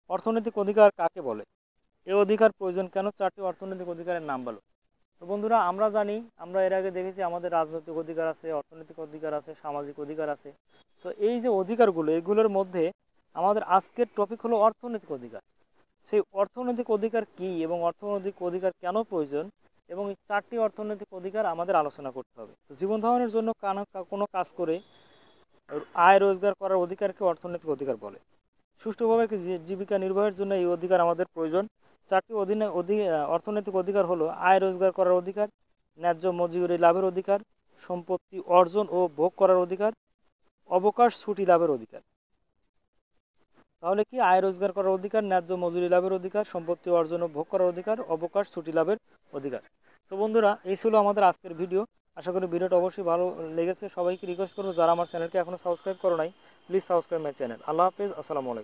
অর্থনৈতিক অধিকার কাকে বলে? এই অধিকার প্রয়োজন কেন? 4টি অর্থনৈতিক অধিকারের নাম বলো। তো বন্ধুরা, আমরা জানি, আমরা এর আগে দেখেছি আমাদের রাজনৈতিক অধিকার আছে, অর্থনৈতিক অধিকার আছে, সামাজিক অধিকার আছে। তো এই যে অধিকারগুলো, এগুলোর মধ্যে আমাদের আজকের টপিক হলো অর্থনৈতিক অধিকার। সেই অর্থনৈতিক অধিকার কি এবং অর্থনৈতিক অধিকার কেন প্রয়োজন, এবং এই 4টি অর্থনৈতিক অধিকার আমাদের আলোচনা করতে হবে। তো জীবন ধারণের জন্য কোনো কাজ করে আয় রোজগার করার অধিকারকে অর্থনৈতিক অধিকার বলে। সুষ্ঠুভাবে জীবিকা নির্বাহের জন্য এই অধিকার আমাদের প্রয়োজন। 4টি অর্থনৈতিক অধিকার হলো আয় রোজগার করার অধিকার, ন্যায্য মজুরি লাভের অধিকার, সম্পত্তি অর্জন ও ভোগ করার অধিকার, অবকাশ ছুটি লাভের অধিকার। তাহলে কি? আয় রোজগার করার অধিকার, ন্যায্য মজুরি লাভের অধিকার, সম্পত্তি অর্জন ও ভোগ করার অধিকার, অবকাশ ছুটি লাভের অধিকার। তো বন্ধুরা, এই ছিল আমাদের আজকের ভিডিও। আশা করি ভিডিওটা অবশ্যই ভালো লেগেছে। সবাইকে রিকোয়েস্ট করবো, যারা আমার চ্যানেলকে এখনও সাবস্ক্রাইব করো নাই, প্লিজ সাবস্ক্রাইব মাই চ্যানেল। আল্লাহ হাফেজ, আসসালামু আলাইকুম।